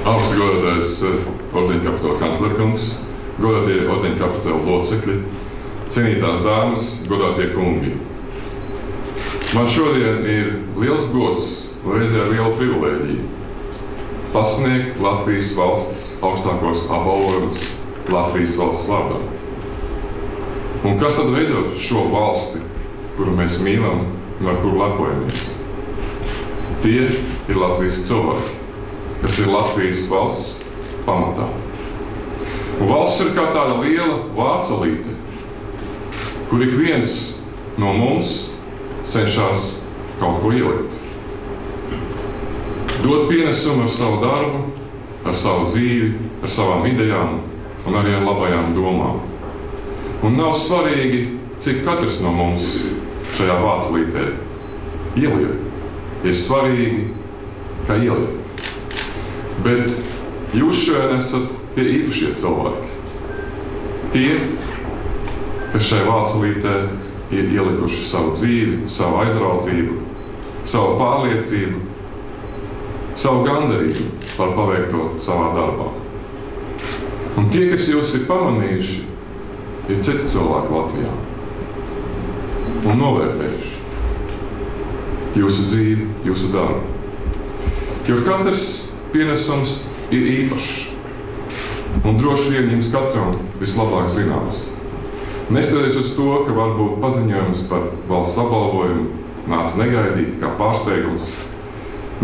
Augsti godātais ordeņkapitela kanclerkungs, godātie ordeņkapitela locekļi, cienītās dāmas, godātie kungi. Man šodien ir liels gods un reizē liela privilēģija pasniegt Latvijas valsts augstākos apbalvojumus Latvijas valsts vārdā. Un kas tad veido šo valsti, kuru mēs mīlam un ar kuru lepojamies? Tie ir Latvijas cilvēki, kas ir Latvijas valsts pamatā. Un valsts ir kā tāda liela vārcelīte, kur ik viens no mums cenšas kaut ko ielikt. Dot pienesumu ar savu darbu, ar savu dzīvi, ar savām idejām un arī ar labajām domām. Un nav svarīgi, cik katrs no mums šajā vārcelītē ieliek. Ir svarīgi, ka ieliek. Bet jūs šodien esat tie īpašie cilvēki. Tie, kas šai vārcelītē ir ielikuši savu dzīvi, savu aizrautību, savu pārliecību, savu gandarību par paveikto savā darbā. Un tie, kas jūs ir pamanījuši, ir citi cilvēki Latvijā un novērtējuši jūsu dzīvi, jūsu darbu. Jo katrs pienesums ir īpašs un droši vien jums katram vislabāk zināms. Neskatoties uz to, ka varbūt paziņojums par valsts apbalvojumu nāca negaidīti kā pārsteigums,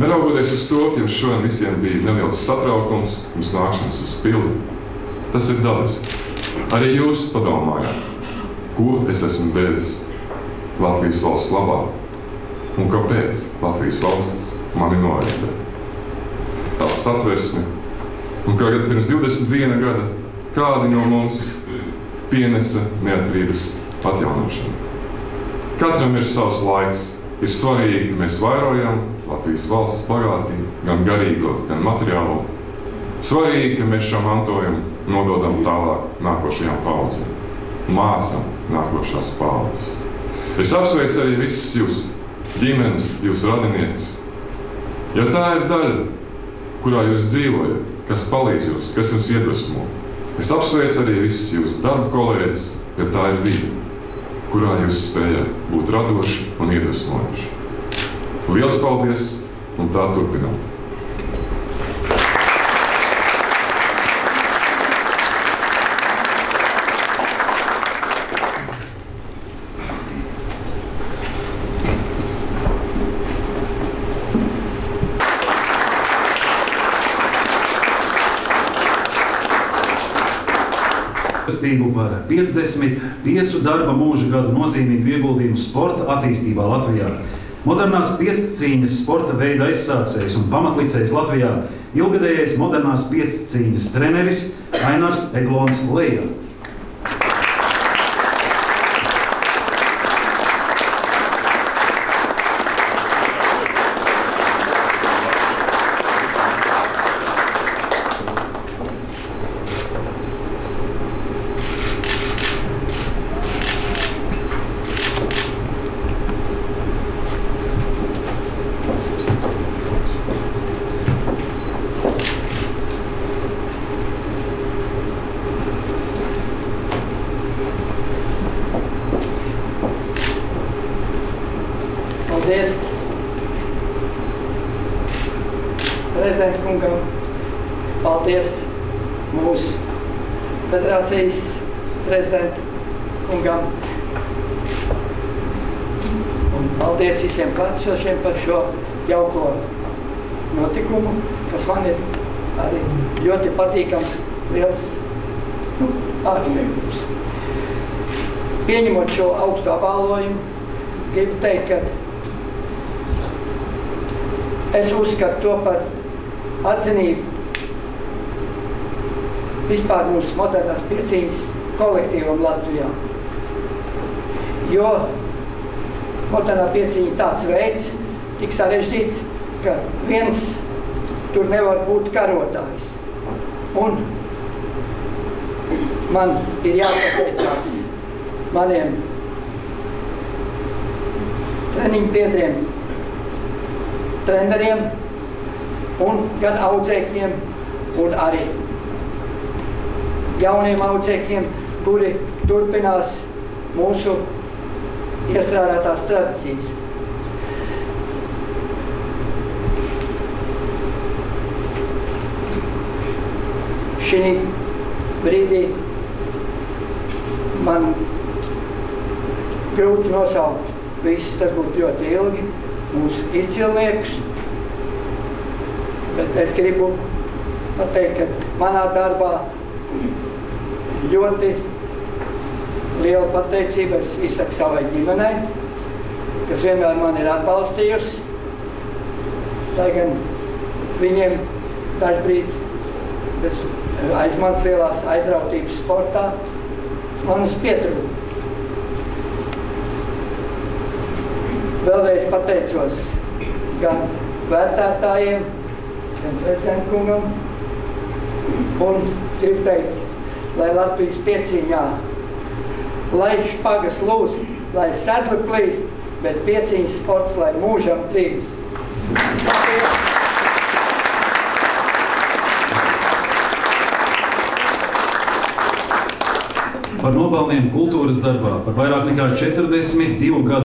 neraugoties uz to, ka jums šodien visiem bija neliels satraukums, jums nākšanas uz pili, tas ir dabiski. Arī jūs padomājāt, ko es esmu devis Latvijas valsts labā un kāpēc Latvijas valsts mani novērtē. Tās satversmi, un kā pirms 21 gada kādi no mums pienesa neatkarības atjaunošanu. Katram ir savs laiks. Ir svarīgi, ka mēs vairojam Latvijas valsts bagātību, gan garīgo, gan materiālo. Svarīgi, ka mēs šo mantojumu nododam tālāk nākošajām paudzēm. Mācam nākošās paudzes. Es apsveicu arī visus jūsu ģimenes, jūsu radiniekus. Jo tā ir daļa, kurā jūs dzīvojat, kas palīdz jūs, kas jums iedvesmo. Es apsveicu arī visus jūsu darba kolēģus, jo tā ir vide, kurā jūs spējat būt radoši un iedvesmojuši. Liels paldies un tā turpināt! Par 55 darba mūža gadu nozīmīgu ieguldījumu sporta attīstībā Latvijā. Modernās piecīņas sporta veida aizsācējs un pamatlicējs Latvijā, ilgadējais modernās piecīņas treneris Ainars Eglons Leja. Paldies prezidenta kungam, paldies mūsu federācijas prezidenta kungam un paldies visiem klātesošiem par šo jauko notikumu, kas man ir arī ļoti patīkams, liels pārsteigums. Pieņemot šo augstu apbalvojumu, gribu teikt, ka es uzskatu to par atzinību vispār mūsu modernās piecīņas kolektīvam Latvijā. Jo modernā piecīņa tāds veids, tik sarežģīts, ka viens tur nevar būt karotājs. Un man ir jāpateicās maniem treniņu biedriem, treneriem un gan audzēkņiem un arī jauniem audzēkņiem, kuri turpinās mūsu iestrādātās tradīcijas. Šī brīdī man grūti nosaukt visus, tas būtu ļoti ilgi, mūsu izcilniekus, bet es gribu pateikt, ka manā darbā ļoti liela pateicība es izsaku savai ģimenei, kas vienmēr mani ir atbalstījusi, lai gan viņiem dažbrīd aiz manas lielās aizrautības sportā manis pietrūka. Vēlreiz pateicos gan vērtētājiem, gan prezidentkungam, un gribu teikt, lai Latvijas pieciņā, lai špagas lūst, lai sedli plīst, bet pieciņas sports, lai mūžam dzīves. Par nopelniem kultūras darbā, par vairāk nekā 42 gadu